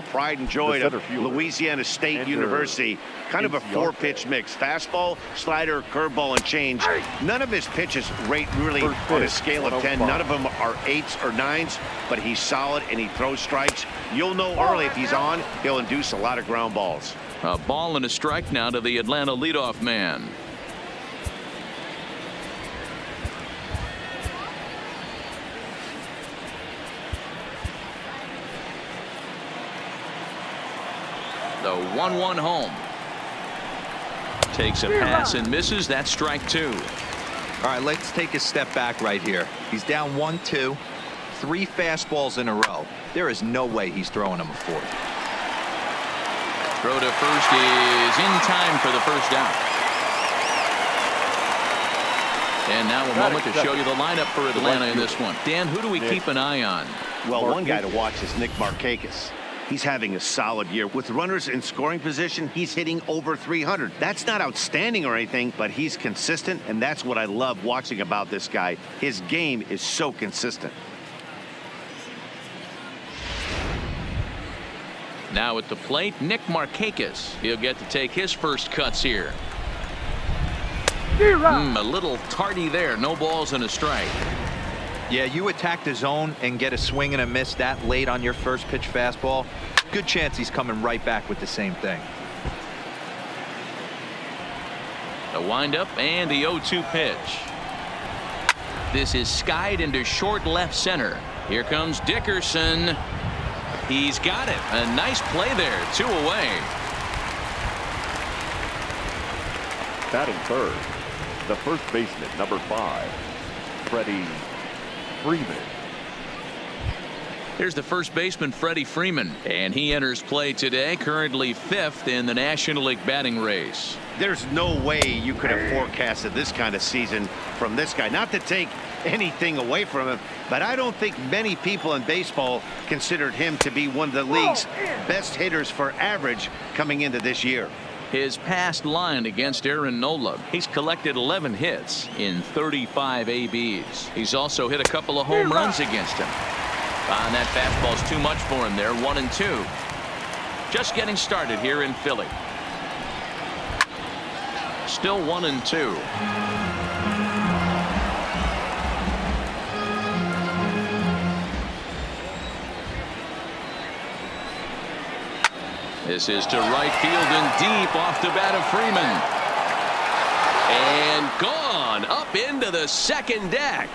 pride and joy of Louisiana State University. Kind of a four-pitch mix. Fastball, slider, curveball, and change. None of his pitches rate really on a scale of 10. None of them are 8s or 9s, but he's solid and he throws strikes. You'll know early if he's on, he'll induce a lot of ground balls. A ball and a strike now to the Atlanta leadoff man. The 1-1 home. Takes a pass and misses. That's strike 2. All right, let's take a step back right here. He's down 1-2, 3 fastballs in a row. There is no way he's throwing him a fourth. Throw to first is in time for the first down. And now a moment to show you the lineup for Atlanta in this one. Dan, who do we keep an eye on? Well, one guy to watch is Nick Markakis. He's having a solid year. With runners in scoring position, he's hitting over 300. That's not outstanding or anything, but he's consistent, and that's what I love watching about this guy. His game is so consistent. Now at the plate, Nick Markakis. He'll get to take his first cuts here. A little tardy there. No balls and a strike. Yeah, you attack the zone and get a swing and a miss that late on your first pitch fastball. Good chance he's coming right back with the same thing. The windup and the 0-2 pitch. This is skied into short left center. Here comes Dickerson. He's got it. A nice play there. 2 away. Batting third, the first baseman, number 5, Freddie Freeman. Here's the first baseman, Freddie Freeman, and he enters play today, currently 5th in the National League batting race. There's no way you could have forecasted this kind of season from this guy. Not to take anything away from him, but I don't think many people in baseball considered him to be one of the league's best hitters for average coming into this year. His past line against Aaron Nola, he's collected 11 hits in 35 ABs. He's also hit a couple of home runs against him. And that fastball's too much for him there. 1-2. Just getting started here in Philly. Still 1-2. This is to right field and deep off the bat of Freeman. And gone up into the second deck.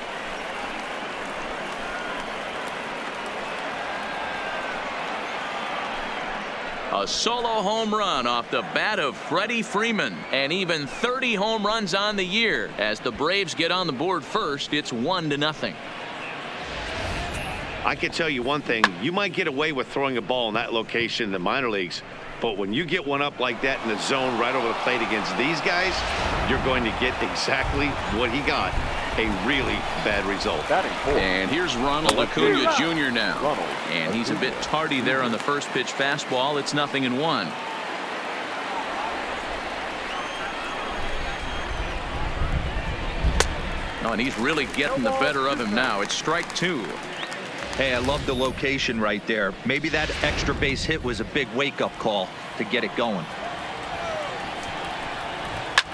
A solo home run off the bat of Freddie Freeman, and even 30 home runs on the year. As the Braves get on the board first, it's 1-0. I can tell you one thing, you might get away with throwing a ball in that location in the minor leagues, but when you get one up like that in the zone right over the plate against these guys, you're going to get exactly what he got, a really bad result. And here's Ronald Acuna Jr. now, and he's a bit tardy there on the first pitch fastball. It's 0-1. Oh, and he's really getting the better of him now. It's strike 2. Hey, I love the location right there. Maybe that extra base hit was a big wake-up call to get it going.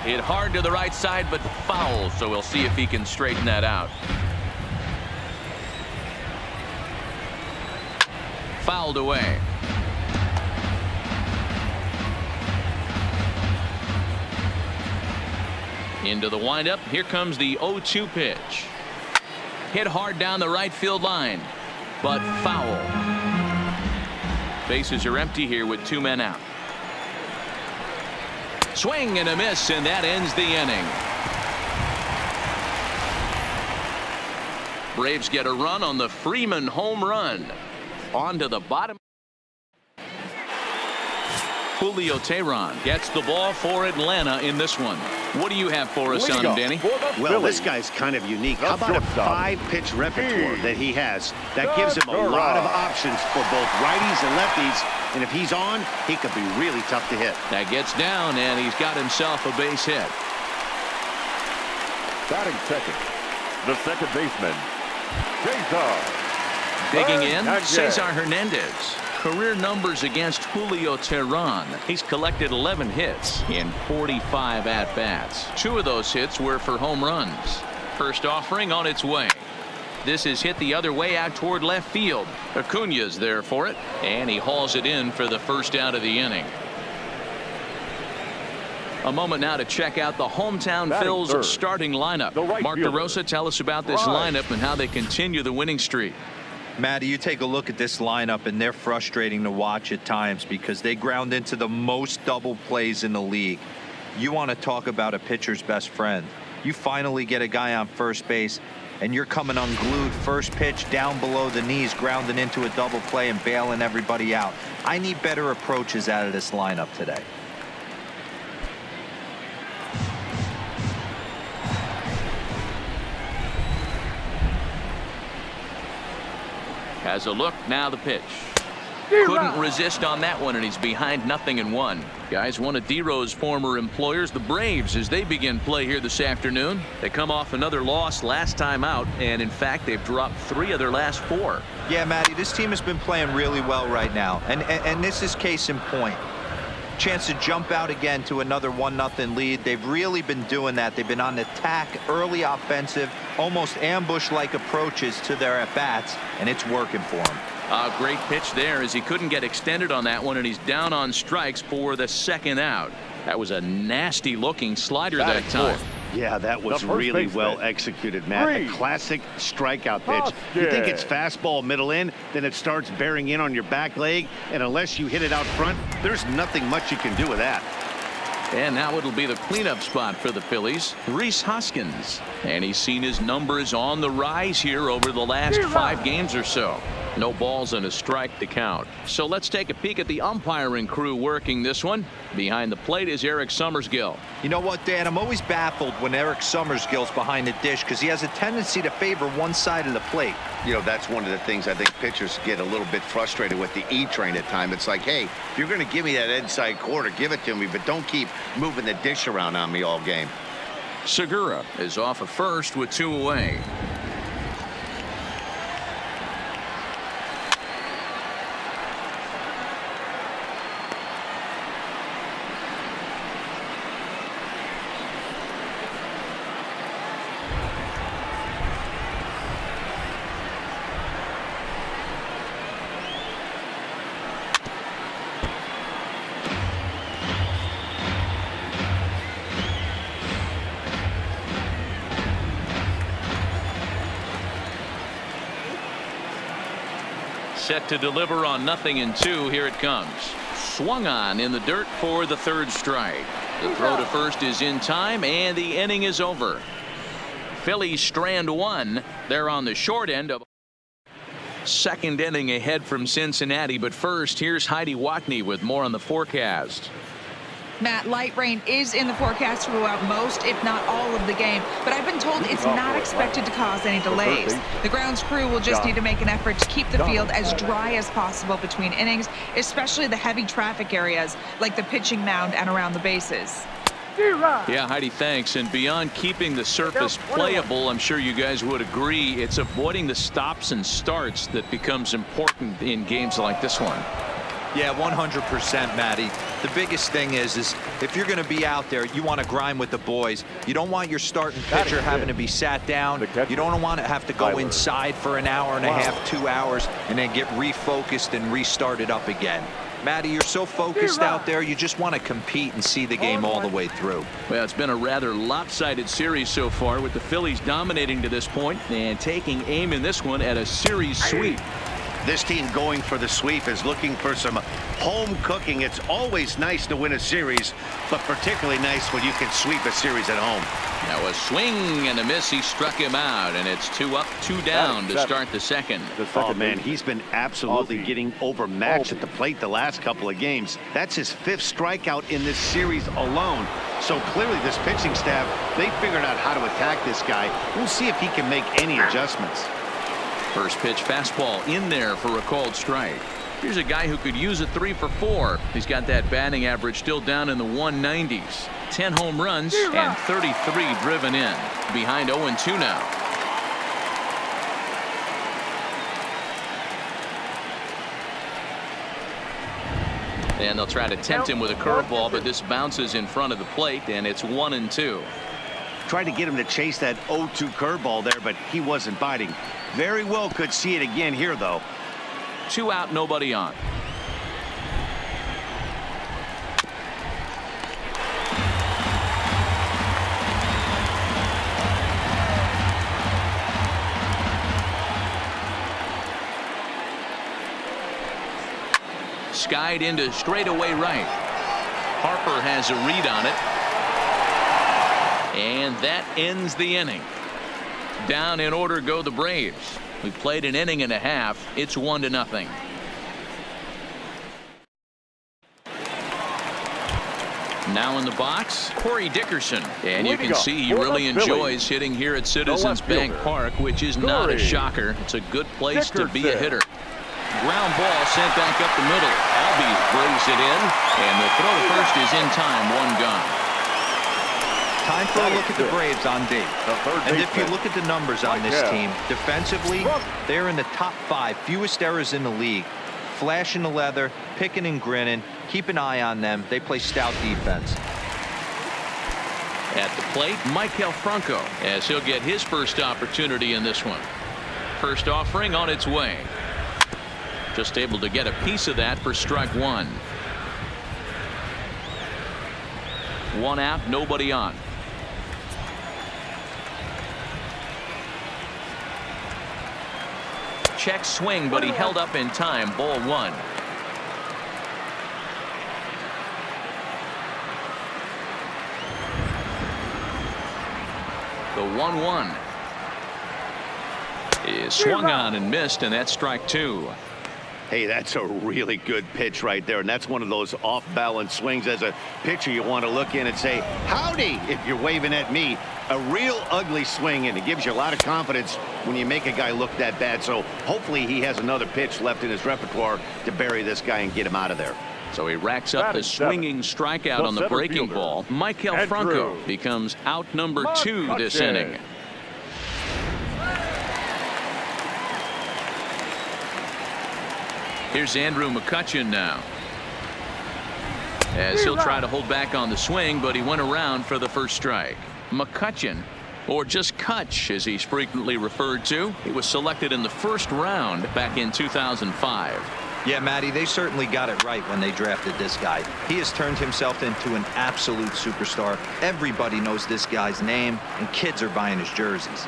Hit hard to the right side, but foul, so we'll see if he can straighten that out. Fouled away. Into the windup. Here comes the 0-2 pitch. Hit hard down the right field line, but foul. Bases are empty here with 2 men out. Swing and a miss, and that ends the inning. Braves get a run on the Freeman home run. On to the bottom. Julio Teheran gets the ball for Atlanta in this one. What do you have for us on him, Danny? Well, this guy's kind of unique. How about a 5-pitch repertoire that he has? That gives him a lot of options for both righties and lefties. And if he's on, he could be really tough to hit. That gets down, and he's got himself a base hit. Batting second, the second baseman, Cesar. Digging in, Cesar Hernandez. career numbers against Julio Teheran. He's collected 11 hits in 45 at-bats. 2 of those hits were for home runs. First offering on its way. This is hit the other way out toward left field. Acuna's there for it, and he hauls it in for the first out of the inning. A moment now to check out the hometown Phils starting lineup. Mark DeRosa, tell us about this lineup and how they continue the winning streak. Matty, you take a look at this lineup, and they're frustrating to watch at times because they ground into the most double plays in the league. You want to talk about a pitcher's best friend. You finally get a guy on first base, and you're coming unglued. First pitch down below the knees, grounding into a double play and bailing everybody out. I need better approaches out of this lineup today. Has a look, now the pitch. Couldn't resist on that one, and he's behind 0-1. Guys, one of D-Rose former employers, the Braves, as they begin play here this afternoon. They come off another loss last time out, and in fact, they've dropped 3 of their last 4. Yeah, Matty, this team has been playing really well right now, and this is case in point. Chance to jump out again to another 1-0 lead. They've really been doing that. They've been on the attack, early offensive, almost ambush-like approaches to their at-bats, and it's working for them. A great pitch there as he couldn't get extended on that one, and he's down on strikes for the second out. That was a nasty looking slider that time. Yeah, that was really well executed, Matt. A classic strikeout pitch. You think it's fastball middle in, then it starts bearing in on your back leg, and unless you hit it out front, there's nothing much you can do with that. And now it'll be the cleanup spot for the Phillies, Rhys Hoskins. And he's seen his numbers on the rise here over the last 5 games or so. No balls and a strike to count. So let's take a peek at the umpiring crew working this one. Behind the plate is Eric Summersgill. You know what, Dan? I'm always baffled when Eric Summersgill's behind the dish because he has a tendency to favor one side of the plate. You know, that's one of the things I think pitchers get a little bit frustrated with the E-train at times. It's like, hey, if you're going to give me that inside quarter, give it to me, but don't keep moving the dish around on me all game. Segura is off of first with 2 away. Set to deliver on 0-2. Here it comes. Swung on in the dirt for the 3rd strike. The throw to first is in time, and the inning is over. Phillies strand 1. They're on the short end of 2nd inning ahead from Cincinnati. But first, here's Heidi Watney with more on the forecast. Matt, light rain is in the forecast throughout most, if not all, of the game, but I've been told it's not expected to cause any delays. The grounds crew will just need to make an effort to keep the field as dry as possible between innings, especially the heavy traffic areas like the pitching mound and around the bases. Yeah, Heidi, thanks. And beyond keeping the surface playable, I'm sure you guys would agree, it's avoiding the stops and starts that becomes important in games like this one. Yeah, 100%, Matty. The biggest thing is if you're going to be out there, you want to grind with the boys. You don't want your starting pitcher having to be sat down. You don't want to have to go inside for an hour and a half, 2 hours, and then get refocused and restarted up again. Matty, you're so focused out there, you just want to compete and see the game all the way through. Well, it's been a rather lopsided series so far, with the Phillies dominating to this point and taking aim in this one at a series sweep. This team going for the sweep is looking for some home cooking. It's always nice to win a series, but particularly nice when you can sweep a series at home. Now a swing and a miss. He struck him out, and it's 2 up, 2 down to start the second. Oh, man, he's been absolutely getting overmatched at the plate the last couple of games. That's his 5th strikeout in this series alone. So clearly this pitching staff, they figured out how to attack this guy. We'll see if he can make any adjustments. First pitch fastball in there for a called strike. Here's a guy who could use a 3 for 4. He's got that batting average still down in the 190s. 10 home runs and 33 driven in. Behind 0-2 now. And they'll try to tempt him with a curveball, but this bounces in front of the plate, and it's 1-2. Tried to get him to chase that 0-2 curveball there, but he wasn't biting. Very well could see it again here, though. 2 out, nobody on. Skied into straightaway right. Harper has a read on it. And that ends the inning. Down in order go the Braves. We played an inning and a half. It's 1-0. Now in the box, Corey Dickerson. And you can see he really enjoys hitting here at Citizens Bank Park, which is not a shocker. It's a good place to be a hitter. Ground ball sent back up the middle. Albies brings it in, and the throw to first is in time. 1 gone. Time for a look at the Braves on D. And if you look at the numbers on this team, defensively, they're in the top 5 fewest errors in the league. Flashing the leather, picking and grinning. Keep an eye on them. They play stout defense. At the plate, Maikel Franco, as he'll get his first opportunity in this one. First offering on its way. Just able to get a piece of that for strike 1. 1 out, nobody on. Check swing, but he held up in time. Ball 1. The 1-1 is swung on and missed, and that's strike 2. Hey, that's a really good pitch right there, and that's one of those off-balance swings. As a pitcher, you want to look in and say, howdy, if you're waving at me. A real ugly swing, and it gives you a lot of confidence when you make a guy look that bad. So hopefully he has another pitch left in his repertoire to bury this guy and get him out of there. So he racks up the swinging strikeout on the breaking ball. Maikel Franco becomes out number 2 this inning. Here's Andrew McCutchen now, as he'll try to hold back on the swing, but he went around for the first strike. McCutchen, or just Kutch as he's frequently referred to, he was selected in the first round back in 2005. Yeah, Matty, they certainly got it right when they drafted this guy. He has turned himself into an absolute superstar. Everybody knows this guy's name, and kids are buying his jerseys.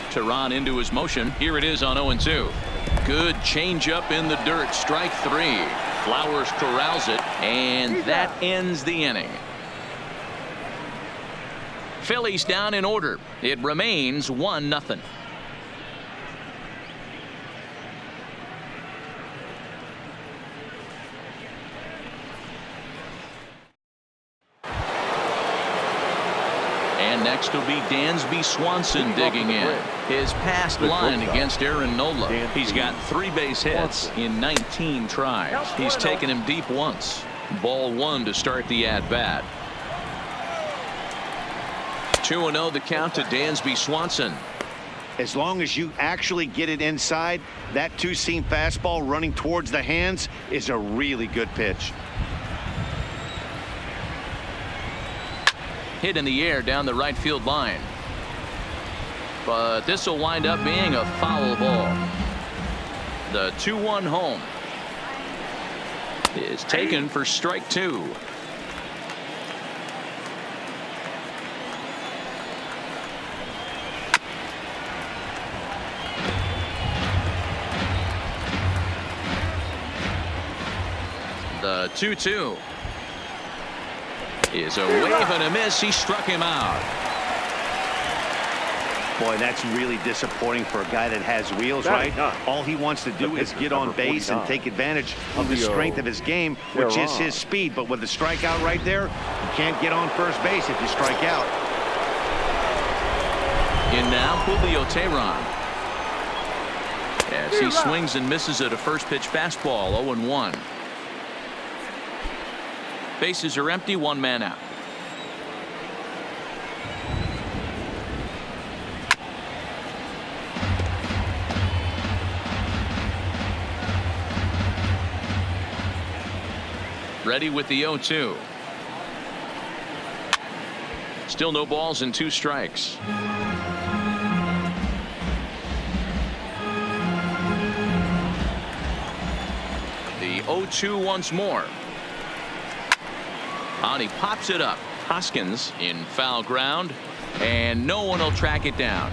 Tehran into his motion. Here it is on 0-2. Good changeup in the dirt. Strike 3. Flowers corrals it, and that ends the inning. Phillies down in order. It remains 1-0. And next will be Dansby Swanson digging in. His past line against Aaron Nola. He's got 3 base hits in 19 tries. He's taken him deep once. Ball 1 to start the at-bat. 2-0 the count to Dansby Swanson. As long as you actually get it inside, that 2-seam fastball running towards the hands is a really good pitch. Hit in the air down the right field line. But this will wind up being a foul ball. The 2-1 home is taken for strike 2. The 2-2 is a wave and a miss. He struck him out. Boy, that's really disappointing for a guy that has wheels, right? All he wants to do is get on base and take advantage of the strength of his game, which is his speed. But with the strikeout right there, you can't get on first base if you strike out. In now, Julio Tehran, as he swings and misses at a first pitch fastball. 0-1. Bases are empty, 1 man out. ready with the 0-2. Still no balls and 2 strikes. The 0-2 once more. And he pops it up. Hoskins in foul ground, and no one will track it down.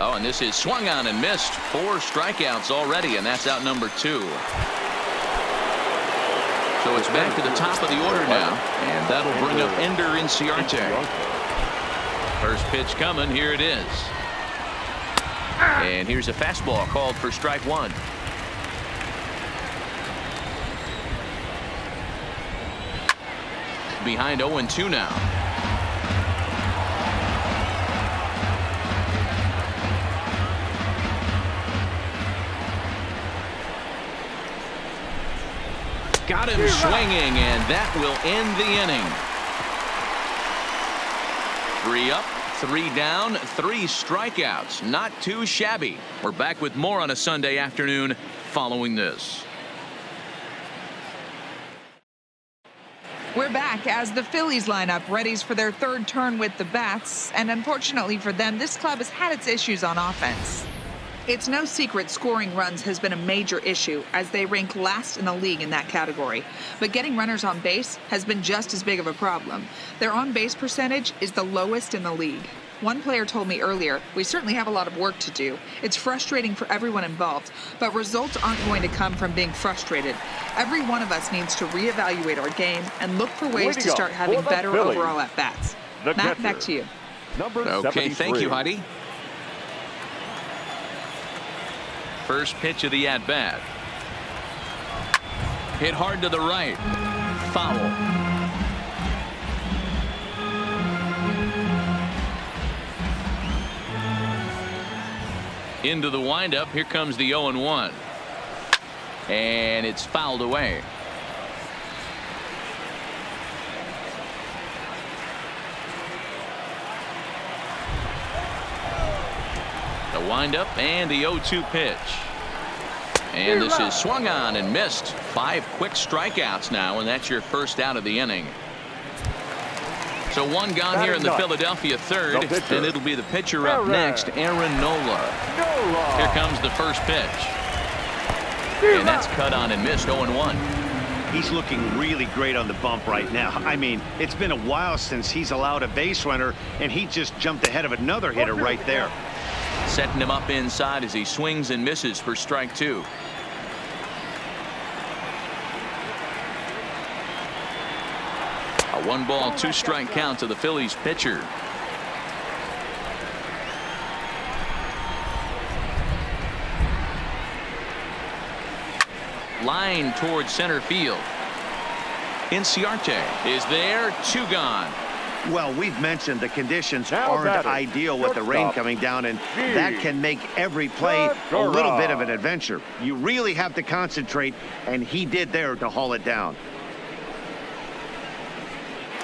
Oh, and this is swung on and missed. 4 strikeouts already, and that's out number 2. So it's back to the top of the order now, and that'll bring up Ender Inciarte. First pitch coming. Here it is. And here's a fastball called for strike 1. Behind 0-2 now. Got him swinging, and that will end the inning. 3 up, 3 down, 3 strikeouts. Not too shabby. We're back with more on a Sunday afternoon following this. We're back as the Phillies lineup readies for their 3rd turn with the bats, and unfortunately for them, this club has had its issues on offense. It's no secret scoring runs has been a major issue, as they rank last in the league in that category. But getting runners on base has been just as big of a problem. Their on-base percentage is the lowest in the league. One player told me earlier, "We certainly have a lot of work to do. It's frustrating for everyone involved, but results aren't going to come from being frustrated. Every one of us needs to reevaluate our game and look for ways to start having better overall at-bats." Matt, back to you. Okay, thank you, Heidi. First pitch of the at-bat. Hit hard to the right. Foul. Into the windup. Here comes the 0-1. And it's fouled away. The windup and the 0-2 pitch. And this is swung on and missed. 5 quick strikeouts now, and that's your first out of the inning. So 1 gone here in the Philadelphia 3rd, and it'll be the pitcher up next, Aaron Nola. Here comes the first pitch. And that's cut on and missed. 0-1. He's looking really great on the bump right now. I mean, it's been a while since he's allowed a base runner, and he just jumped ahead of another hitter right there. Setting him up inside as he swings and misses for strike 2. A 1-ball, 2-strike count to the Phillies pitcher. Line towards center field. Inciarte is there. 2 gone. Well, we've mentioned the conditions aren't ideal with the rain coming down, and that can make every play a little bit of an adventure. You really have to concentrate, and he did there to haul it down.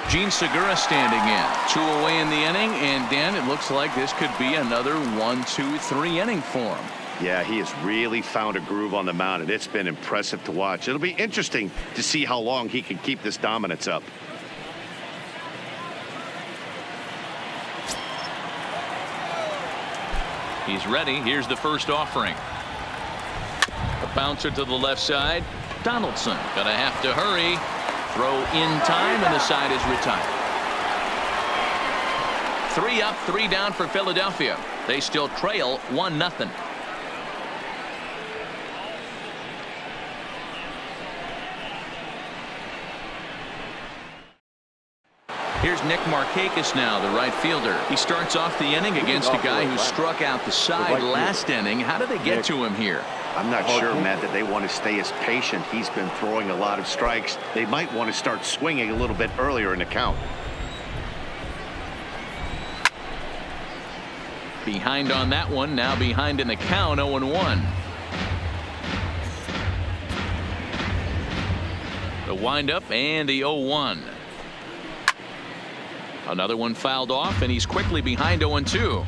Gene Segura standing in. 2 away in the inning, and Dan, it looks like this could be another 1-2-3 inning for him. Yeah, he has really found a groove on the mound, and it's been impressive to watch. It'll be interesting to see how long he can keep this dominance up. He's ready. Here's the first offering. A bouncer to the left side. Donaldson gonna have to hurry. Throw in time, and the side is retired. 3 up, 3 down for Philadelphia. They still trail 1-0. Here's Nick Markakis now, the right fielder. He starts off the inning against a guy who struck out the side last inning. How did they get to him here? I'm not sure, Matt, that they want to stay as patient. He's been throwing a lot of strikes. They might want to start swinging a little bit earlier in the count. Behind on that one. Now behind in the count. 0-1. The windup and the 0-1. Another one fouled off, and he's quickly behind 0-2.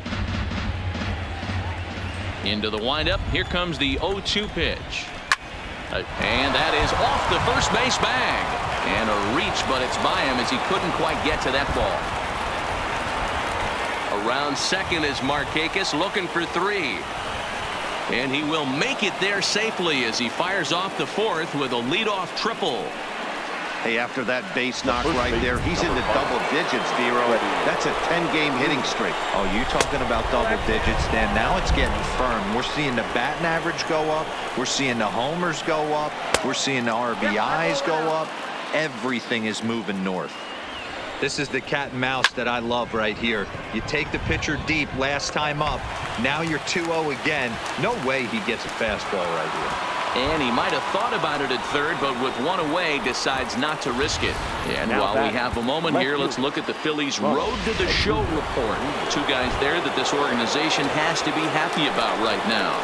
Into the windup. Here comes the 0-2 pitch. And that is off the first base bag. And a reach, but it's by him as he couldn't quite get to that ball. Around second is Markakis looking for 3. And he will make it there safely as he fires off the fourth with a leadoff triple. Hey, after that base knock right there, he's into double digits, Dero. That's a 10-game hitting streak. Oh, you talking about double digits, Dan? Now it's getting firm. We're seeing the batting average go up. We're seeing the homers go up. We're seeing the RBIs go up. Everything is moving north. This is the cat and mouse that I love right here. You take the pitcher deep last time up. Now you're 2-0 again. No way he gets a fastball right here. And he might have thought about it at third, but with one away, decides not to risk it. And while we have a moment here, let's look at the Phillies' road to the show report. 2 guys there that this organization has to be happy about right now.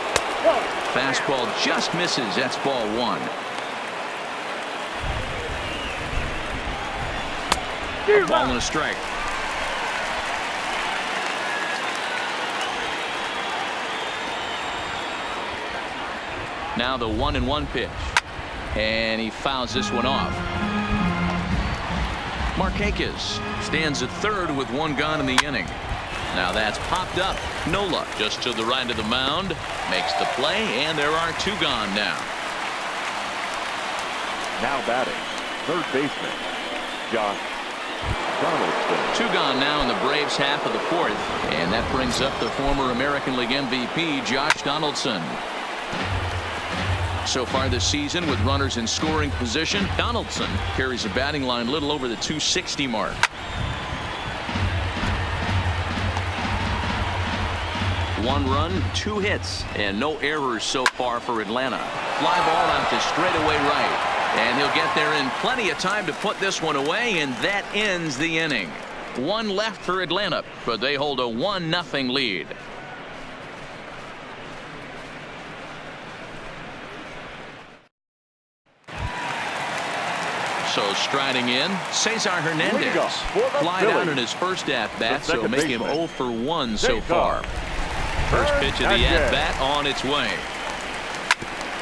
Fastball just misses. That's ball 1. A ball and a strike. Now the 1-1 pitch. And he fouls this one off. Markakis stands at third with 1 gone in the inning. Now that's popped up. Nola just to the right of the mound. Makes the play, and there are 2 gone now. Now batting, third baseman, Josh Donaldson. 2 gone now in the Braves' half of the fourth. And that brings up the former American League MVP, Josh Donaldson. So far this season, with runners in scoring position, Donaldson carries a batting line little over the 260 mark. One run, 2 hits, and no errors so far for Atlanta. Fly ball out to straightaway right. And he'll get there in plenty of time to put this one away, and that ends the inning. 1 left for Atlanta, but they hold a 1-0 lead. So striding in, Cesar Hernandez. Flied out in his first at-bat, so make him 0 for 1 so far. First pitch of the at-bat on its way.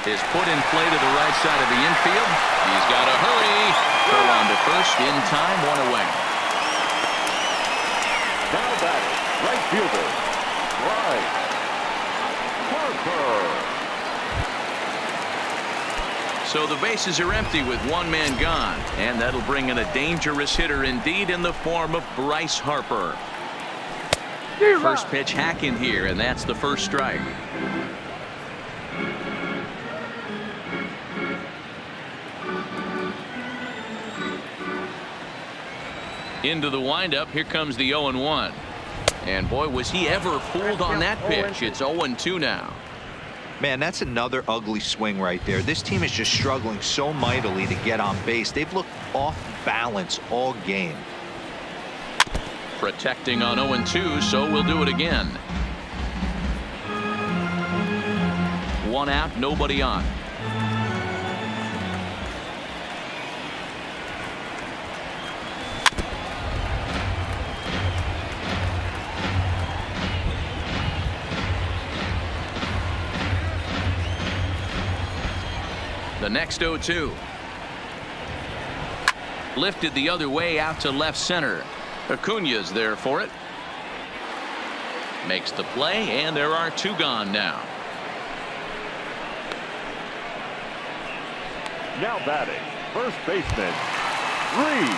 Is put in play to the right side of the infield. He's got to hurry. Throw on to first in time, 1 away. Now batting, right fielder, Bryce Harper. So the bases are empty with 1 man gone, and that'll bring in a dangerous hitter indeed in the form of Bryce Harper. First pitch hack in here, and that's the first strike. Into the windup. Here comes the 0-1. And boy, was he ever fooled on that pitch. It's 0-2 now. Man, that's another ugly swing right there. This team is just struggling so mightily to get on base. They've looked off balance all game. Protecting on 0-2, so we'll do it again. 1 out, nobody on. The next 0-2. Lifted the other way out to left center. Acuña's there for it. Makes the play, and there are 2 gone now. Now batting, first baseman, Reed.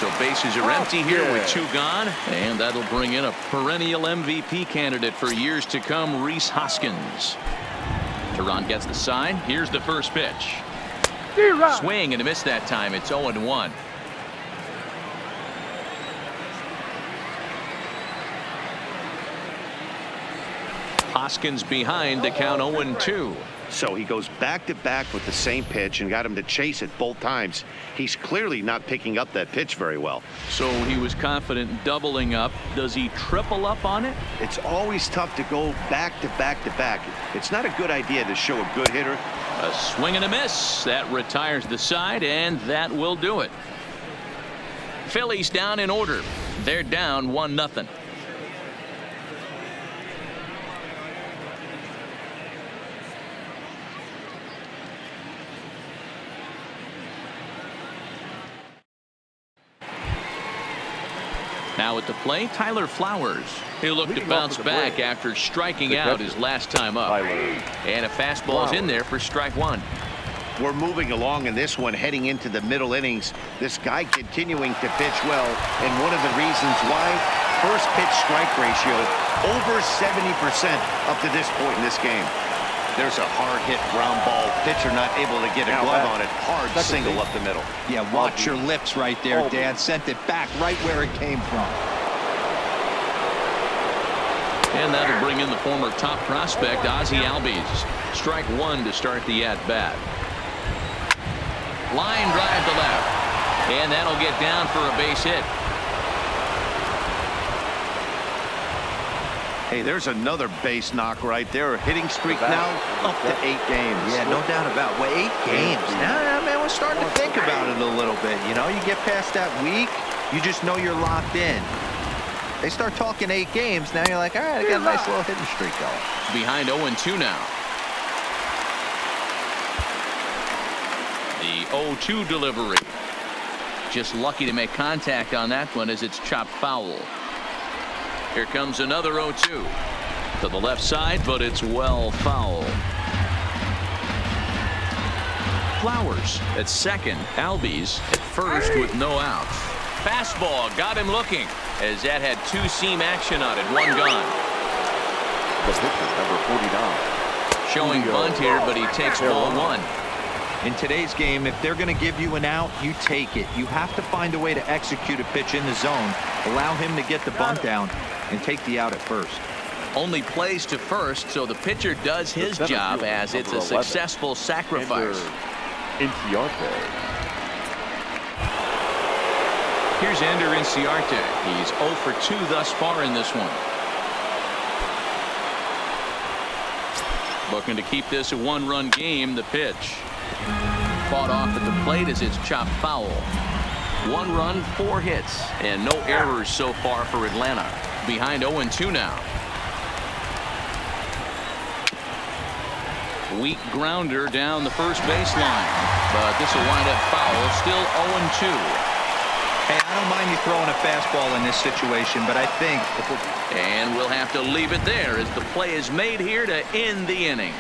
So bases are empty here with 2 gone, and that'll bring in a perennial MVP candidate for years to come, Rhys Hoskins. Teheran gets the sign. Here's the first pitch. Swing and a miss that time. It's 0-1. Hoskins behind to count 0-2. So he goes back-to-back with the same pitch and got him to chase it both times. He's clearly not picking up that pitch very well. So he was confident doubling up. Does he triple up on it? It's always tough to go back-to-back-to-back. It's not a good idea to show a good hitter. A swing and a miss. That retires the side, and that will do it. Phillies down in order. They're down 1-0. Now at the plate, Tyler Flowers. He'll look to bounce back after striking out his last time up. And a fastball is in there for strike one. We're moving along in this one, heading into the middle innings. This guy continuing to pitch well, and one of the reasons why, first pitch strike ratio over 70% up to this point in this game. There's a hard hit ground ball. Pitcher not able to get a glove on it. Hard single up the middle. Yeah, watch your lips right there, Dan. Sent it back right where it came from. And that'll bring in the former top prospect, Ozzie Albies. Strike one to start the at-bat. Line drive to left. And that'll get down for a base hit. Hey, there's another base knock right there. A hitting streak now up to 8 games. Yeah, no doubt about it. Well, 8 games. Now, man, we're starting to think about it a little bit. You know, you get past that week, you just know you're locked in. They start talking 8 games. Now you're like, all right, I got a nice little hitting streak going. Behind 0-2 now. The 0-2 delivery. Just lucky to make contact on that one as it's chopped foul. Here comes another 0-2 to the left side, but it's well foul. Flowers at second. Albies at first with no outs. Fastball got him looking as that had 2-seam action on it. One gone. The pitcher, number 49. Showing bunt here, but he takes ball one. In today's game, if they're going to give you an out, you take it. You have to find a way to execute a pitch in the zone, allow him to get the bunt down, and take the out at first. Only plays to first, so the pitcher does his job as it's a successful sacrifice. Inciarte. Here's Ender Inciarte. He's 0 for 2 thus far in this one. Looking to keep this a 1-run game. The pitch. Fought off at the plate as it's chopped foul. 1 run, 4 hits, and no errors so far for Atlanta. Behind 0-2 now. Weak grounder down the first baseline, but this will wind up foul. Still 0-2. Hey, I don't mind you throwing a fastball in this situation, but I think... And we'll have to leave it there as the play is made here to end the inning.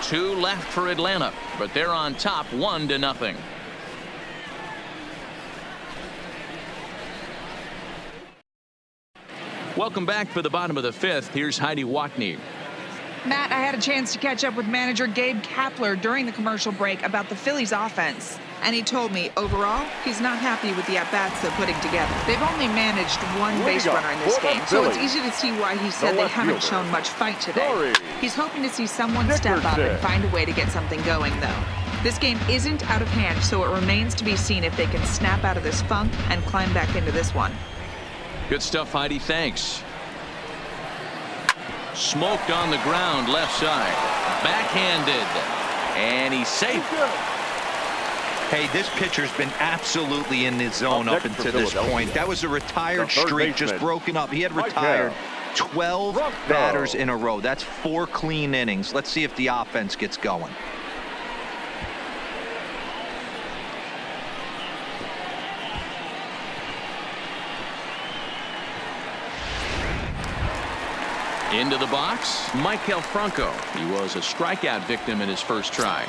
2 left for Atlanta, but they're on top 1-0. Welcome back for the bottom of the 5th. Here's Heidi Watney. Matt, I had a chance to catch up with manager Gabe Kapler during the commercial break about the Phillies offense. And he told me, overall, he's not happy with the at-bats they're putting together. They've only managed 1 base runner in this game, so it's easy to see why he said they haven't shown much fight today. He's hoping to see someone step up and find a way to get something going, though. This game isn't out of hand, so it remains to be seen if they can snap out of this funk and climb back into this one. Good stuff, Heidi. Thanks. Smoked on the ground left side. Backhanded. And he's safe. Hey, this pitcher's been absolutely in the zone up until this point. That was a retired streak just broken up. He had retired 12 batters in a row. That's 4 clean innings. Let's see if the offense gets going. Into the box, Michael Franco. He was a strikeout victim in his first try.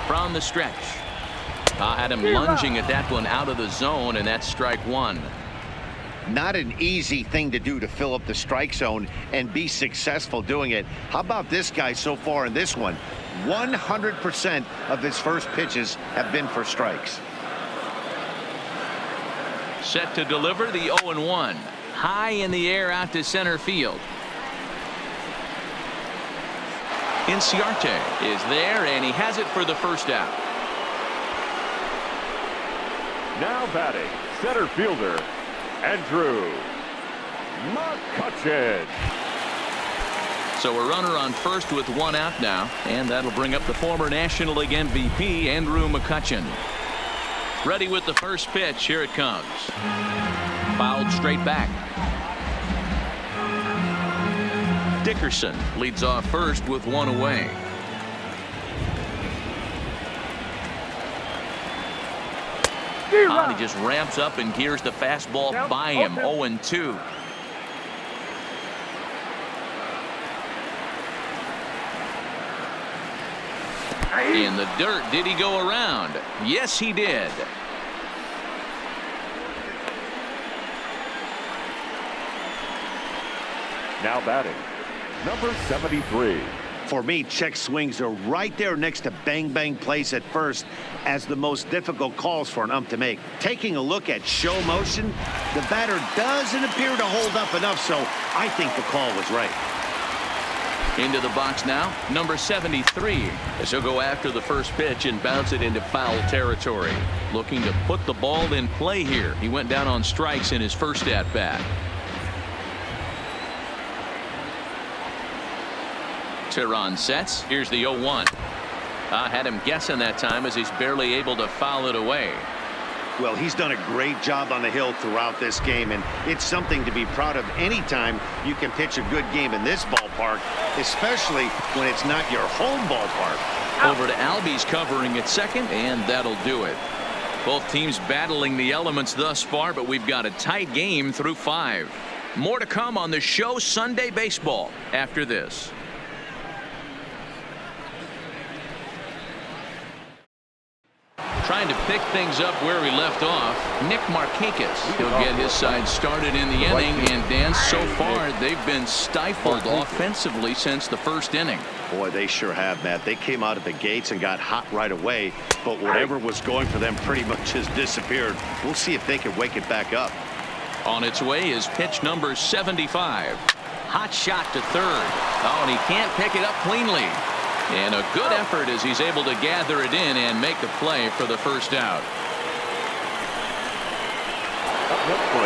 From the stretch. Had him lunging at that one out of the zone, and that's strike 1. Not an easy thing to do to fill up the strike zone and be successful doing it. How about this guy so far in this one? 100% of his first pitches have been for strikes. Set to deliver the 0-1. High in the air out to center field. Inciarte is there, and he has it for the first out. Now batting, center fielder, Andrew McCutchen. So a runner on first with 1 out now, and that'll bring up the former National League MVP, Andrew McCutchen. Ready with the first pitch. Here it comes. Fouled straight back. Dickerson leads off first with 1 away. And he just ramps up and gears the fastball by him. 0-2. In the dirt. Did he go around? Yes, he did. Now batting, number 73. For me, check swings are right there next to bang bang plays at first as the most difficult calls for an ump to make. Taking a look at show motion, the batter doesn't appear to hold up enough, so I think the call was right. Into the box now, number 73, as he'll go after the first pitch and bounce it into foul territory. Looking to put the ball in play here. He went down on strikes in his first at-bat. Teheran sets. Here's the 0-1. Had him guessing that time as he's barely able to foul it away. Well, he's done a great job on the hill throughout this game, and it's something to be proud of anytime you can pitch a good game in this ballpark, especially when it's not your home ballpark. Over to Albies covering at second, and that'll do it. Both teams battling the elements thus far, but we've got a tight game through 5. More to come on the show Sunday Baseball after this. Trying to pick things up where we left off, Nick Markakis. He'll get his side started in the inning, and Dan, so far they've been stifled offensively since the first inning. Boy, they sure have, Matt. They came out of the gates and got hot right away, but whatever was going for them pretty much has disappeared. We'll see if they can wake it back up. On its way is pitch number 75. Hot shot to third. Oh, and he can't pick it up cleanly. And a good effort as he's able to gather it in and make the play for the first out.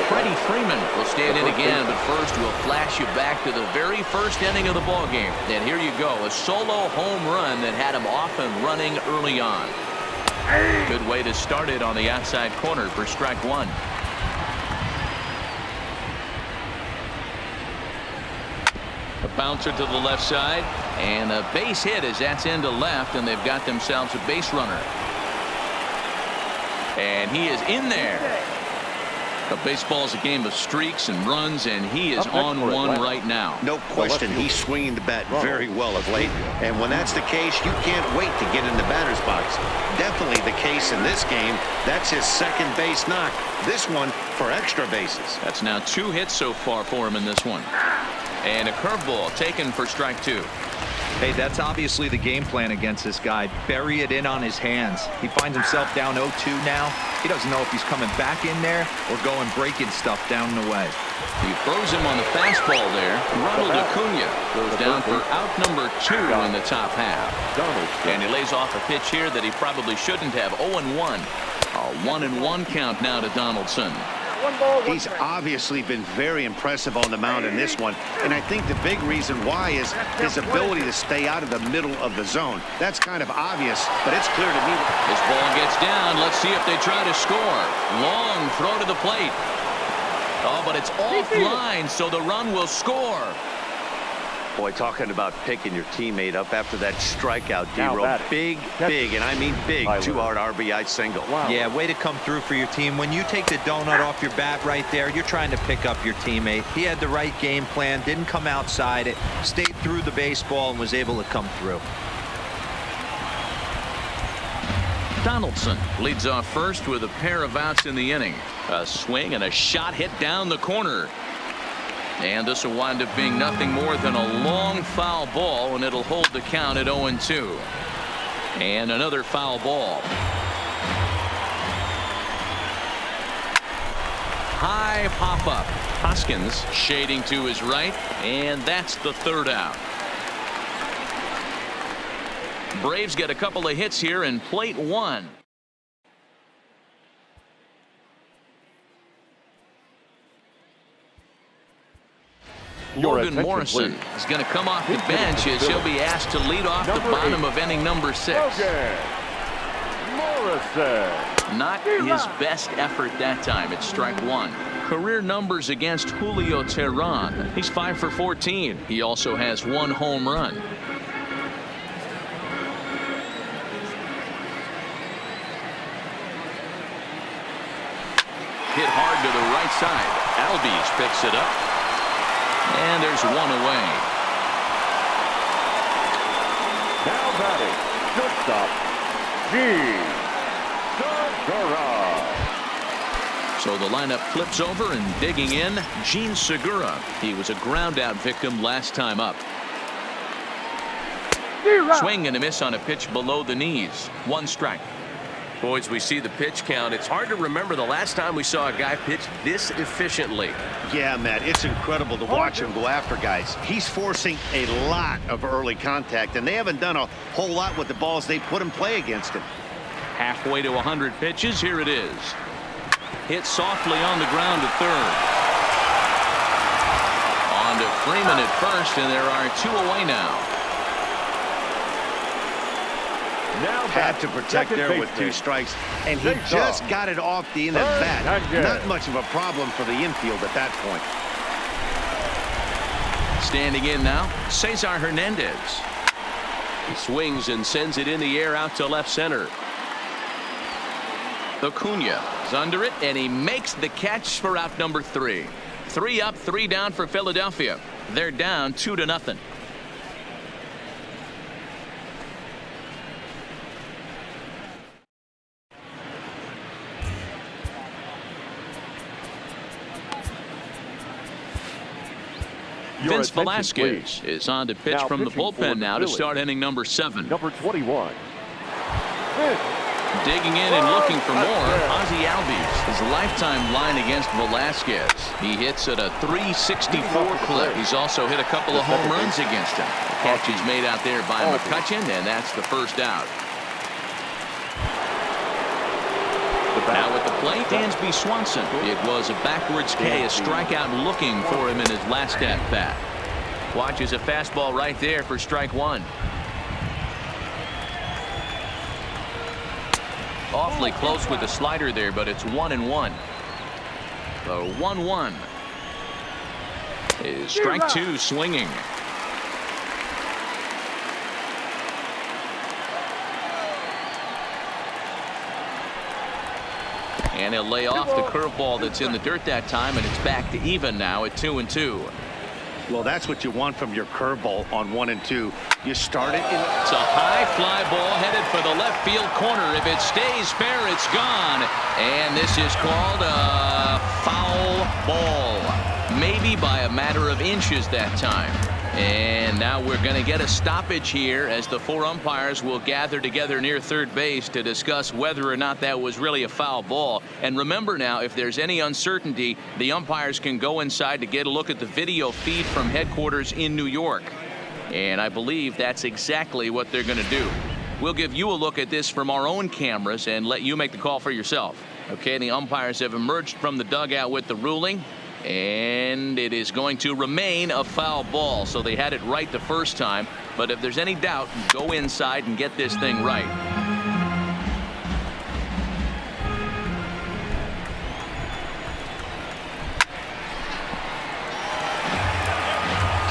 Freddie Freeman will stand in again, but first we'll flash you back to the very first inning of the ballgame. And here you go, a solo home run that had him off and running early on. Good way to start it on the outside corner for strike 1. A bouncer to the left side, and a base hit as that's into left, and they've got themselves a base runner. And he is in there. But baseball is a game of streaks and runs, and he is on one right now. No question, he's swinging the bat very well of late. And when that's the case, you can't wait to get in the batter's box. Definitely the case in this game. That's his second base knock. This one for extra bases. That's now 2 hits so far for him in this one. And a curveball taken for strike 2. Hey, that's obviously the game plan against this guy. Bury it in on his hands. He finds himself down 0-2 now. He doesn't know if he's coming back in there or going breaking stuff down the way. He throws him on the fastball there. Ronald Acuna goes down for out number 2 in the top half. And he lays off a pitch here that he probably shouldn't have. 0-1. A 1-1 count now to Donaldson. He's obviously been very impressive on the mound in this one, and I think the big reason why is his ability to stay out of the middle of the zone. That's kind of obvious, but it's clear to me. This ball gets down. Let's see if they try to score. Long throw to the plate. Oh, but it's offline, so the run will score. Boy, talking about picking your teammate up after that strikeout, D-Roll. Big, and I mean big, 2-hard RBI single. Yeah, way to come through for your team. When you take the donut off your bat right there, you're trying to pick up your teammate. He had the right game plan, didn't come outside it, stayed through the baseball, and was able to come through. Donaldson leads off first with a pair of outs in the inning. A swing and a shot hit down the corner. And this will wind up being nothing more than a long foul ball, and it'll hold the count at 0-2. And another foul ball. High pop up. Hoskins shading to his right, and that's the third out. Braves get a couple of hits here in plate 1. Logan Morrison is going to come off the bench as he'll be asked to lead off the bottom of inning number 6. Morrison. Not his best effort that time. It's strike 1. Career numbers against Julio Teheran. He's 5 for 14. He also has 1 home run. hit hard to the right side. Albies picks it up. And there's one away. Now batting, shortstop, Segura. So the lineup flips over, and digging in, Gene Segura. He was a ground-out victim last time up. Swing and a miss on a pitch below the knees. One strike. Boys, we see the pitch count. It's hard to remember the last time we saw a guy pitch this efficiently. Yeah, Matt, it's incredible to watch him go after guys. He's forcing a lot of early contact, and they haven't done a whole lot with the balls they put in play against him. Halfway to 100 pitches. Here it is. Hit softly on the ground to third. On to Freeman at first, and there are two away now. Now Had to protect there with two strikes, and he just got it off the end of the bat. Not much of a problem for the infield at that point. Standing in now, Cesar Hernandez. He swings and sends it in the air out to left center. Acuna is under it, and he makes the catch for out number 3. 3 up, 3 down for Philadelphia. They're down 2-0. Vince Velasquez is on to pitch from the bullpen now to start inning number 7. Number 21. Digging in and looking for more, Ozzie Albies. His lifetime line against Velasquez. He hits at a 364 clip. He's also hit a couple of home runs against him. The catch is made out there by McCutchen, and that's the first out. Now at the plate, Dansby Swanson. It was a backwards K, a strikeout looking for him in his last at-bat. Watches a fastball right there for strike 1. Awfully close with the slider there, but it's 1-1. The 1-1 is strike 2 swinging. And he'll lay off the curveball that's in the dirt that time, and it's back to even now at 2-2. Well, that's what you want from your curveball on 1 and 2. You start it. It's a high fly ball headed for the left field corner. If it stays fair, it's gone. And this is called a foul ball. Maybe by a matter of inches that time. And now we're going to get a stoppage here as the 4 umpires will gather together near third base to discuss whether or not that was really a foul ball. And remember now, if there's any uncertainty, the umpires can go inside to get a look at the video feed from headquarters in New York. And I believe that's exactly what they're going to do. We'll give you a look at this from our own cameras and let you make the call for yourself. Okay, the umpires have emerged from the dugout with the ruling. And it is going to remain a foul ball. So they had it right the first time. But if there's any doubt, go inside and get this thing right.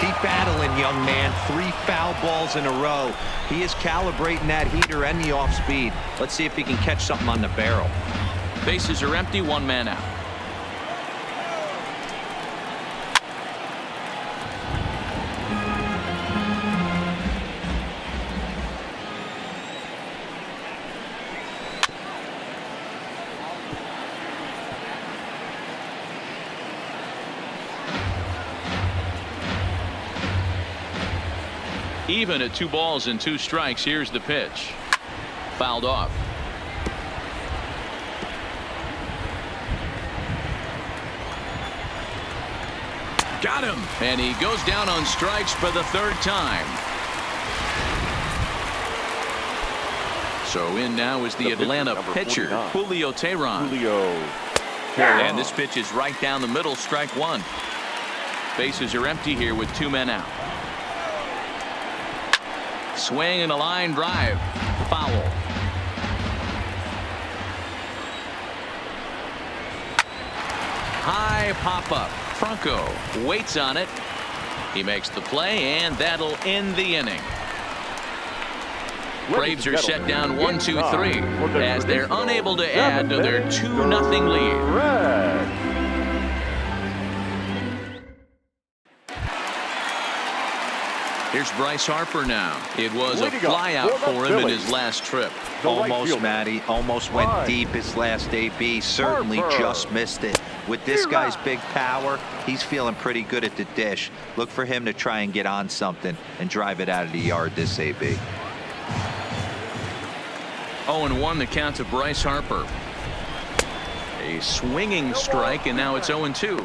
Keep battling, young man. 3 foul balls in a row. He is calibrating that heater and the off speed. Let's see if he can catch something on the barrel. Bases are empty, 1 man out. Even at 2 balls and 2 strikes. Here's the pitch. Fouled off. Got him. And he goes down on strikes for the 3rd time. So in now is the Atlanta pitcher, Julio Teheran. And this pitch is right down the middle, strike 1. Bases are empty here with 2 men out. Swing and a line drive. Foul. High pop up. Franco waits on it. He makes the play, and that'll end the inning. Braves are set down 1-2-3 as they're unable to add to their 2-0 lead. Here's Bryce Harper now. It was a Leading up flyout for the for him in Phillies, his last trip. the right Almost, fielder. Matty. Almost went Right. deep his last AB. Certainly Harper. just missed it. With this guy's big power, he's feeling pretty good at the dish. Look for him to try and get on something and drive it out of the yard this AB. 0-1 the count to Bryce Harper. A swinging strike, and now it's 0-2.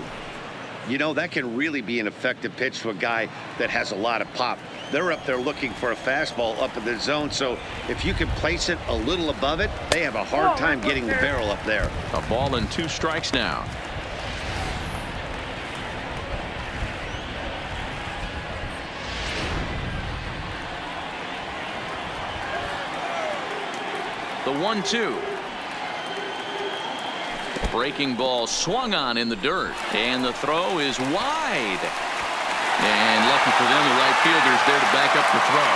You know, that can really be an effective pitch to a guy that has a lot of pop. They're up there looking for a fastball up in the zone, so if you can place it a little above it, they have a hard time getting the barrel up there. A ball and 2 strikes now. The 1-2. Breaking ball swung on in the dirt, and the throw is wide. And lucky for them, the right fielder's there to back up the throw.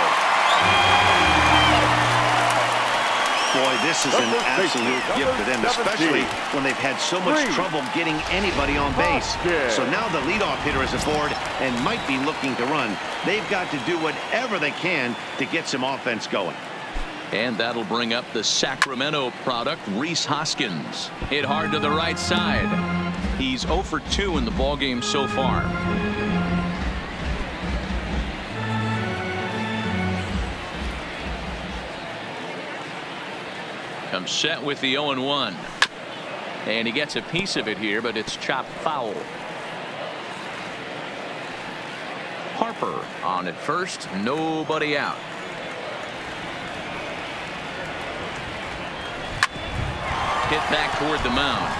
Boy, this is an absolute gift to them, especially when they've had so much trouble getting anybody on base. So now the leadoff hitter is aboard and might be looking to run. They've got to do whatever they can to get some offense going. And that'll bring up the Sacramento product, Rhys Hoskins. Hit hard to the right side. He's 0 for 2 in the ballgame so far. Comes set with the 0-1. And he gets a piece of it here, but it's chopped foul. Harper on at first, nobody out. Hit back toward the mound.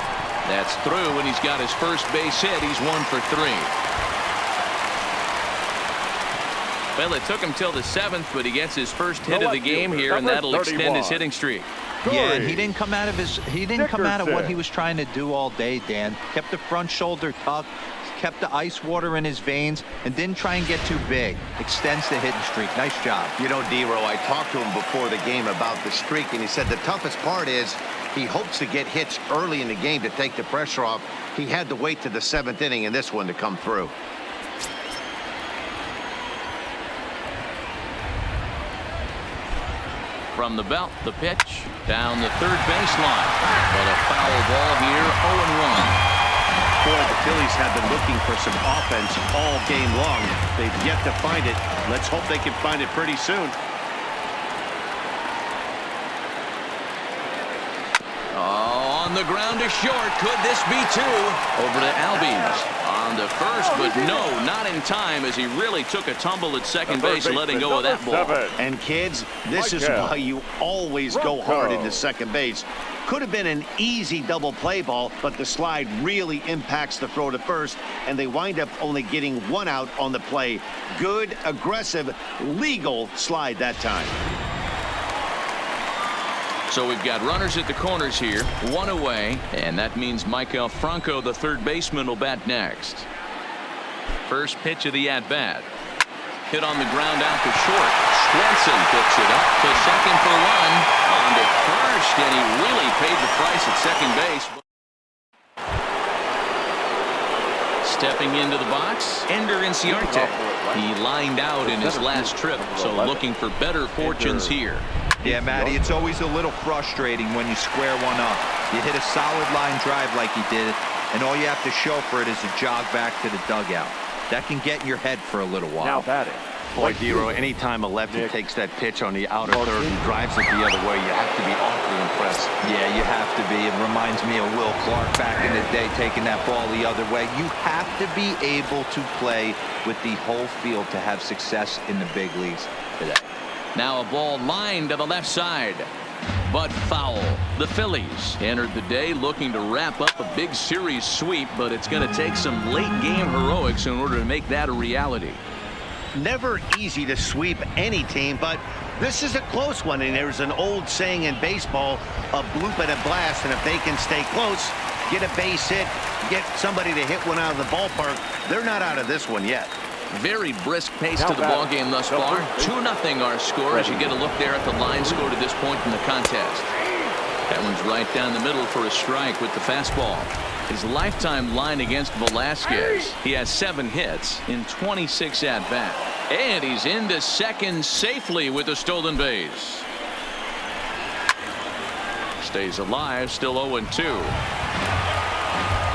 That's through, and he's got his first base hit. He's 1 for 3. Well, it took him till the 7th, but he gets his first hit of the game here, and that'll extend his hitting streak. Yeah, and he didn't come out of what he was trying to do all day, Dan. Kept the front shoulder tucked, kept the ice water in his veins, and didn't try and get too big. Extends the hitting streak. Nice job. You know, D-Row, I talked to him before the game about the streak, and he said the toughest part is he hopes to get hits early in the game to take the pressure off. He had to wait to the 7th inning in this one to come through. From the belt, the pitch down the third baseline. But a foul ball here, 0-1. Boy, the Phillies have been looking for some offense all game long. They've yet to find it. Let's hope they can find it pretty soon. Oh, on the ground to short. Could this be 2? Over to Albies. On the first, but no, not in time, as he really took a tumble at second base, letting go of that ball. And kids, this is why you always go hard into second base. Could have been an easy double play ball, but the slide really impacts the throw to first, and they wind up only getting 1 out on the play. Good, aggressive, legal slide that time. So we've got runners at the corners here, 1 away, and that means Michael Franco, the third baseman, will bat next. First pitch of the at-bat. Hit on the ground out to short. Swenson picks it up to second for 1. On to first, and he really paid the price at second base. Stepping into the box, Ender Inciarte. He lined out in his last trip, so looking for better fortunes here. Yeah, Matty, it's always a little frustrating when you square one up. You hit a solid line drive like he did, and all you have to show for it is a jog back to the dugout. That can get in your head for a little while. Now batting. Boy, D-Row, anytime a lefty takes that pitch on the outer third and drives it the other way, you have to be awfully impressed. Yeah, you have to be. It reminds me of Will Clark back in the day taking that ball the other way. You have to be able to play with the whole field to have success in the big leagues today. Now a ball lined to the left side, but foul. The Phillies entered the day looking to wrap up a big series sweep, but it's going to take some late game heroics in order to make that a reality. Never easy to sweep any team, but this is a close one, and there's an old saying in baseball, a bloop and a blast, and if they can stay close, get a base hit, get somebody to hit one out of the ballpark, they're not out of this one yet. Very brisk pace to the ball game thus far. 2-0 our score as you get a look there at the line score to this point in the contest. That one's right down the middle for a strike with the fastball. His lifetime line against Velasquez. He has 7 hits in 26 at-bats. And he's into second safely with a stolen base. Stays alive, still 0-2.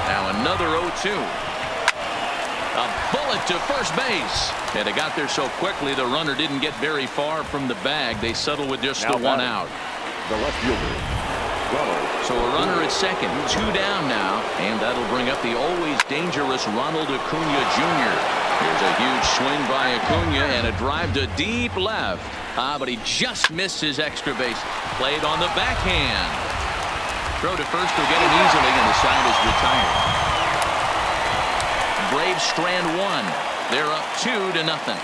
Now another 0-2. A bullet to first base. And they got there so quickly the runner didn't get very far from the bag. They settled with just the one out. The left fielder. So a runner at second, 2 down now, and that'll bring up the always dangerous Ronald Acuna Jr. Here's a huge swing by Acuna and a drive to deep left. But he just missed his extra base. Played on the backhand. Throw to first will get him easily, and the side is retired. Braves strand 1. They're up 2-0.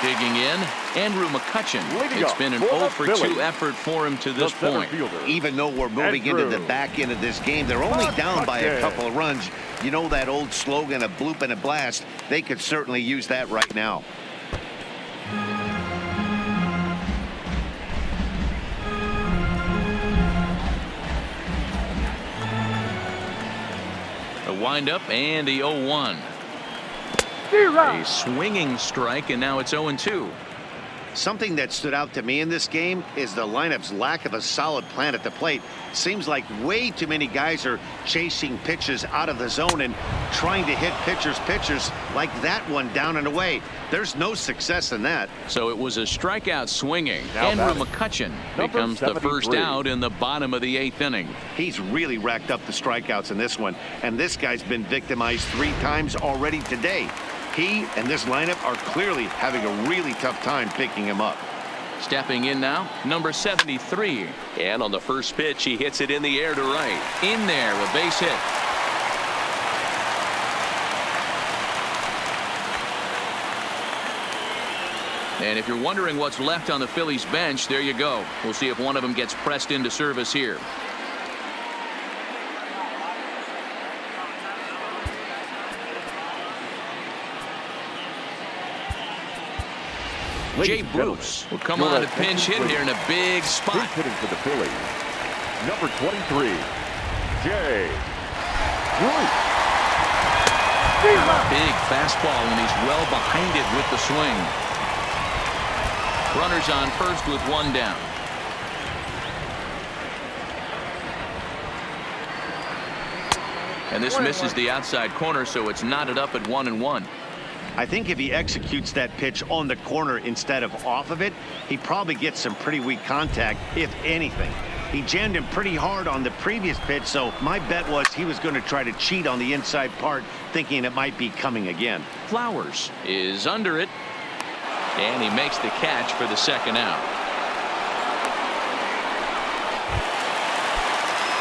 Digging in, Andrew McCutchen. It's been an 0-for-2 effort for him to this point. Even though we're moving into the back end of this game, they're only down by a couple of runs. You know that old slogan, a bloop and a blast. They could certainly use that right now. A windup and the 0-1. A swinging strike, and now it's 0-2. Something that stood out to me in this game is the lineup's lack of a solid plan at the plate. Seems like way too many guys are chasing pitches out of the zone and trying to hit pitchers like that one down and away. There's no success in that. So it was a strikeout swinging. Andrew McCutchen becomes the first out in the bottom of the 8th inning. He's really racked up the strikeouts in this one, and this guy's been victimized 3 times already today. He and this lineup are clearly having a really tough time picking him up. Stepping in now, number 73. And on the first pitch, he hits it in the air to right. In there, a base hit. And if you're wondering what's left on the Phillies bench, there you go. We'll see if one of them gets pressed into service here. Jay Bruce will come on a pinch hit here in a big spot. Hitting for the Phillies, number 23, Jay Bruce. Big fastball, and he's well behind it with the swing. Runners on first with 1 down. And this misses the outside corner, so it's knotted up at 1-1. I think if he executes that pitch on the corner instead of off of it, he probably gets some pretty weak contact, if anything. He jammed him pretty hard on the previous pitch, so my bet was he was going to try to cheat on the inside part, thinking it might be coming again. Flowers is under it, and he makes the catch for the 2nd out.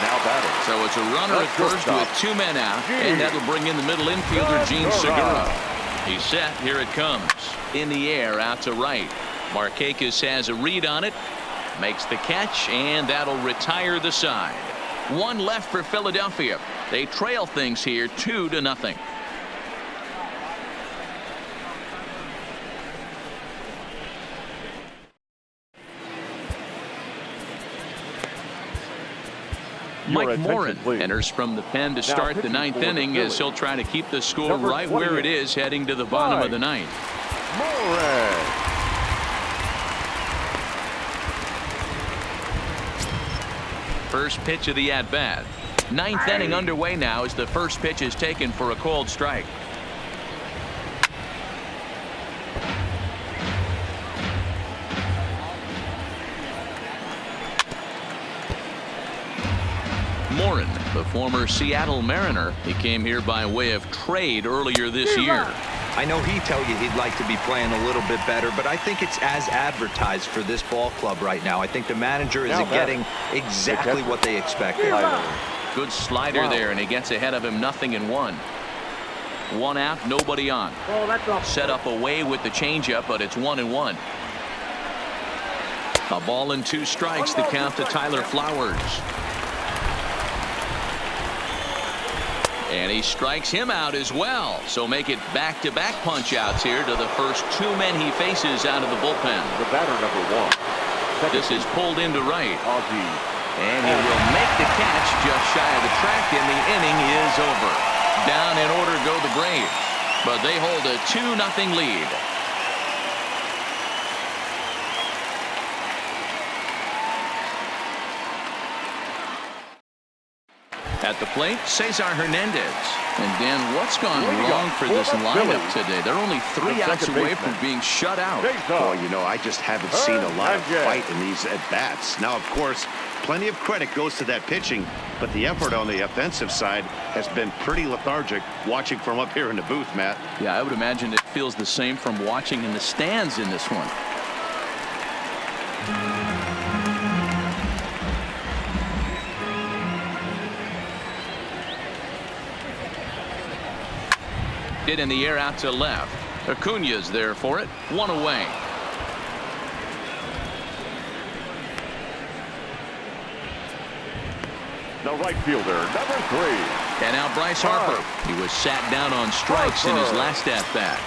Now batting. So it's a runner at first with 2 men out, and that'll bring in the middle infielder, Gene Segura. He's set. Here it comes. In the air, out to right. Markakis has a read on it. Makes the catch, and that'll retire the side. 1 left for Philadelphia. They trail things here 2-0. Mike Morin enters from the pen to start the 9th inning as he'll try to keep the score right where it is heading to the bottom of the 9th. Morin. First pitch of the at-bat. 9th inning underway now as the first pitch is taken for a called strike. Morin, the former Seattle Mariner, he came here by way of trade earlier this year. I know he'd tell you he'd like to be playing a little bit better, but I think it's as advertised for this ball club right now. I think the manager is getting exactly what they expected. Good slider there, and he gets ahead of him 0-1. 1 out, nobody on. Set up away with the changeup, but it's 1-1. A ball and 2 strikes, the count to Tyler Flowers. And he strikes him out as well. So make it back-to-back punch outs here to the first 2 men he faces out of the bullpen. The batter, number 1, This is pulled into right. Ozzie. And he will make the catch just shy of the track, and the inning is over. Down in order go the Braves, but they hold a 2-0 lead. At the plate, Cesar Hernandez. And Dan, what's gone wrong for this lineup today? They're only 3 outs away from being shut out. Well, you know, I just haven't seen a lot of fight in these at-bats. Now, of course, plenty of credit goes to that pitching, but the effort on the offensive side has been pretty lethargic watching from up here in the booth, Matt. Yeah, I would imagine it feels the same from watching in the stands in this one. Hit in the air out to left. Acuna's there for it. 1 away. The right fielder, number 3. And now Bryce Harper. He was sat down on strikes in his last at-bat.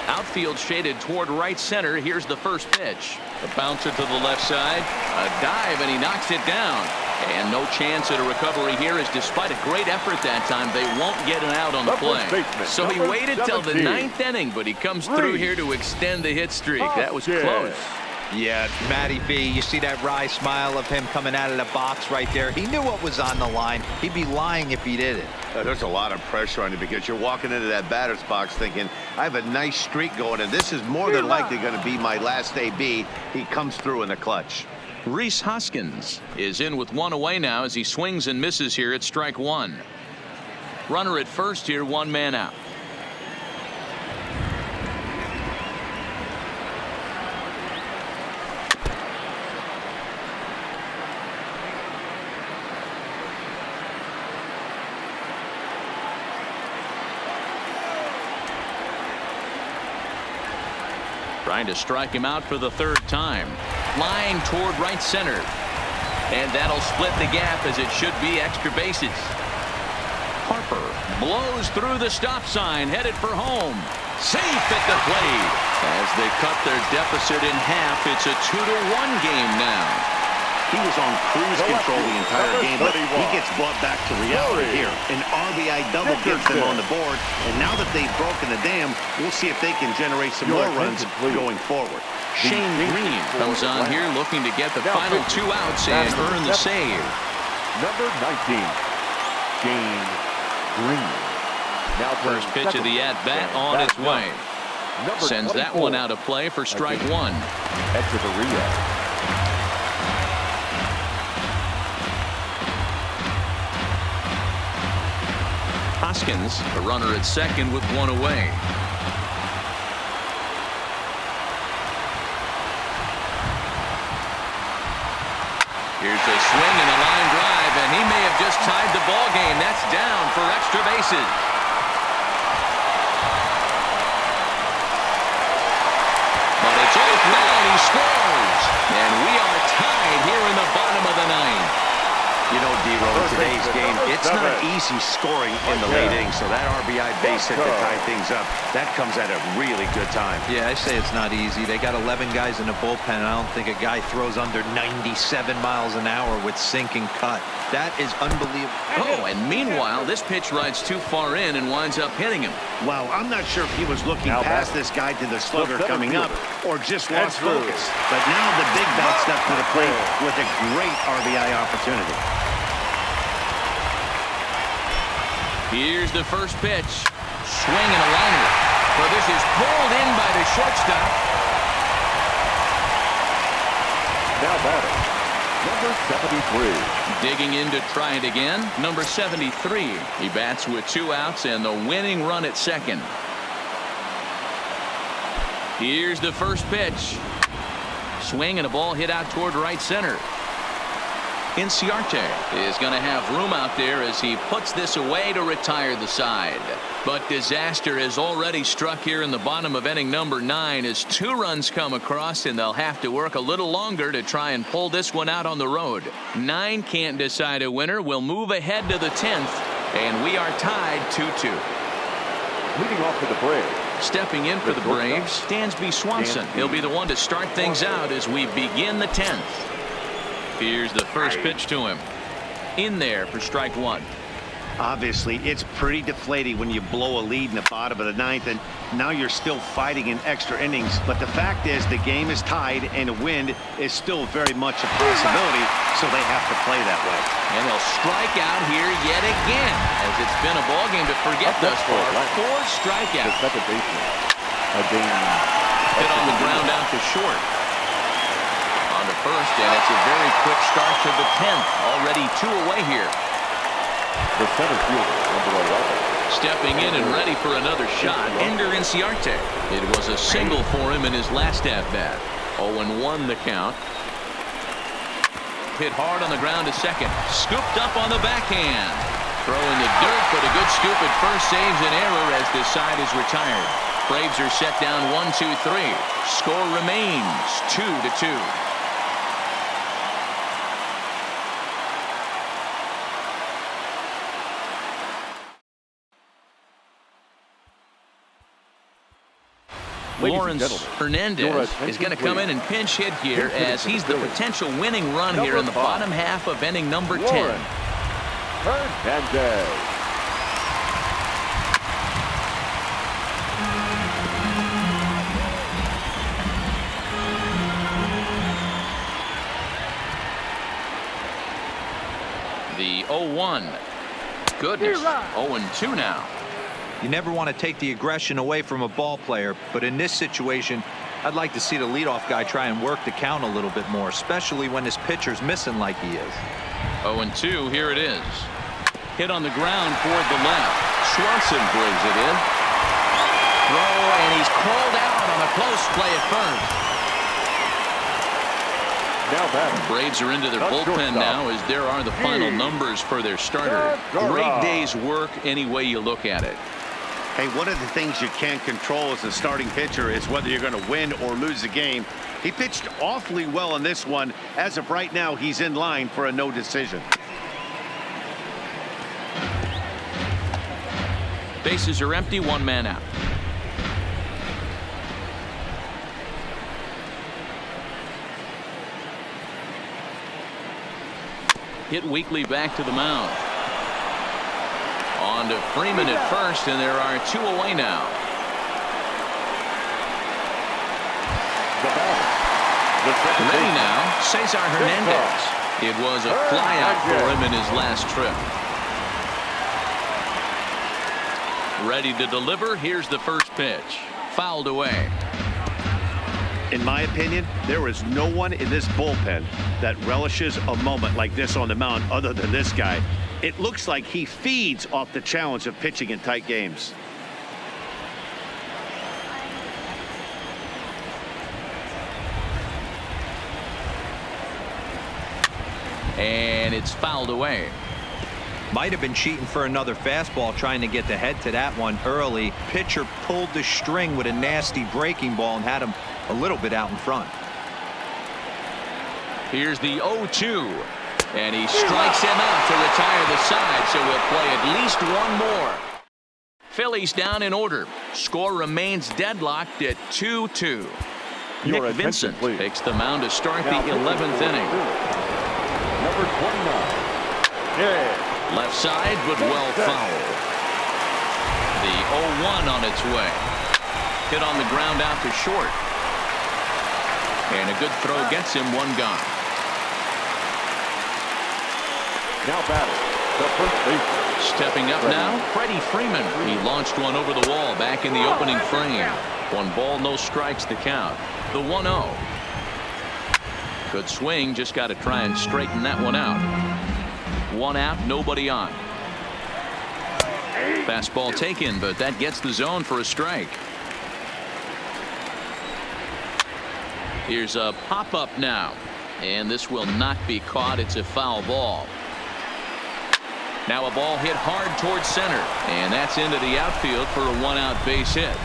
Outfield shaded toward right center. Here's the first pitch. A bouncer to the left side. A dive, and he knocks it down. And no chance at a recovery here, as despite a great effort that time, they won't get an out on the play. So he waited till the 9th inning, but he comes through here to extend the hit streak. That was close. Yeah, Matty B, you see that wry smile of him coming out of the box right there. He knew what was on the line. He'd be lying if he did it. There's a lot of pressure on you because you're walking into that batter's box thinking, I have a nice streak going, and this is more than likely going to be my last AB. He comes through in the clutch. Rhys Hoskins is in with 1 away now as he swings and misses here at strike 1. Runner at first here, 1 man out. Trying to strike him out for the 3rd time. Flying toward right center. And that'll split the gap, as it should be extra bases. Harper blows through the stop sign, headed for home. Safe at the plate. As they cut their deficit in half, it's a 2-1 game now. He was on cruise control the entire game, but he gets brought back to reality here. An RBI double gets them on the board, and now that they've broken the dam, we'll see if they can generate some more runs going forward. Shane Green comes on here looking to get the final 2 outs and earn the save. Number 19, Shane Green. Now first pitch of the at-bat on its way. Sends that one out of play for strike 1. Echeverria. Hoskins, a runner at second with 1 away. Here's a swing and a line drive, and he may have just tied the ball game. That's down for extra bases. But it's off line. He scores, and we are tied here in the bottom of the 9th. You know, D-Row, in today's game, it's not easy scoring in the late innings, so that RBI base hit to tie things up, that comes at a really good time. Yeah, I say it's not easy. They got 11 guys in the bullpen, and I don't think a guy throws under 97 miles an hour with sink and cut. That is unbelievable. Oh, and meanwhile, this pitch rides too far in and winds up hitting him. Wow, I'm not sure if he was looking past this guy to the slugger coming up or just lost focus. But now the big bat steps to the plate with a great RBI opportunity. Here's the first pitch. Swing and a liner. Well, this is pulled in by the shortstop. Now batting, number 73. Digging in to try it again. Number 73. He bats with 2 outs and the winning run at second. Here's the first pitch. Swing and a ball hit out toward right center. Inciarte is going to have room out there as he puts this away to retire the side. But disaster has already struck here in the bottom of inning number 9 as 2 runs come across, and they'll have to work a little longer to try and pull this one out on the road. 9 can't decide a winner. We'll move ahead to the 10th, and we are tied 2-2. Leading off for the Braves, Stepping in for the Braves, Dansby Swanson. He'll be the one to start things out as we begin the 10th. Here's the first pitch to him. In there for strike one. Obviously, it's pretty deflating when you blow a lead in the bottom of the 9th, and now you're still fighting in extra innings. But the fact is, the game is tied, and a win is still very much a possibility, so they have to play that way. And they'll strike out here yet again, as it's been a ball game to forget thus far. 4 strikeouts. The second baseman. Hit on the ground out to short. On to first, and it's a very quick start to the 10th. Already 2 away here. The center fielder, number 11. Stepping in and ready for another shot, Ender Inciarte. It was a single for him in his last at-bat. 0-1 the count. Hit hard on the ground to second. Scooped up on the backhand. Throw in the dirt, but a good scoop at first saves an error as this side is retired. Braves are set down 1-2-3. Score remains 2-2. Lawrence Hernandez is going to come in and pinch hit here as he's the potential winning run here in the bottom half of inning number 10. Hernandez. The 0-1. Goodness. 0-2 now. You never want to take the aggression away from a ball player, but in this situation, I'd like to see the leadoff guy try and work the count a little bit more, especially when his pitcher's missing like he is. 0-2, here it is. Hit on the ground toward the left. Swanson brings it in. Throw, and he's called out on a close play at first. Now batting. Braves are into their bullpen now as there are the final numbers for their starter. Great day's work any way you look at it. Hey, one of the things you can't control as a starting pitcher is whether you're going to win or lose a game. He pitched awfully well in this one. As of right now, he's in line for a no decision. Bases are empty, 1 man out. Hit weakly back to the mound. On to Freeman at first, and there are 2 away now. Ready now, Cesar Hernandez. It was a flyout for him in his last trip. Ready to deliver. Here's the first pitch. Fouled away. In my opinion, there is no one in this bullpen that relishes a moment like this on the mound other than this guy. It looks like he feeds off the challenge of pitching in tight games. And it's fouled away. Might have been cheating for another fastball, trying to get the head to that one early. Pitcher pulled the string with a nasty breaking ball and had him a little bit out in front. Here's the 0-2. And he strikes him out to retire the side, so we'll play at least one more. Phillies down in order. Score remains deadlocked at 2-2. Nick Vincent takes the mound to start the 11th inning. Number 29. Left side, but well fouled. The 0-1 on its way. Hit on the ground out to short. And a good throw gets him, 1 gone. Now batting, the first baseman. Stepping up now, Freddie Freeman. He launched one over the wall back in the opening frame. 1 ball, no strikes to count. The 1-0. Good swing, just got to try and straighten that one out. 1 out, nobody on. Fastball taken, but that gets the zone for a strike. Here's a pop-up now. And this will not be caught. It's a foul ball. Now a ball hit hard towards center. And that's into the outfield for a 1-out base hit.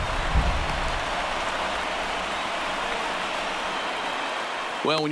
Well, when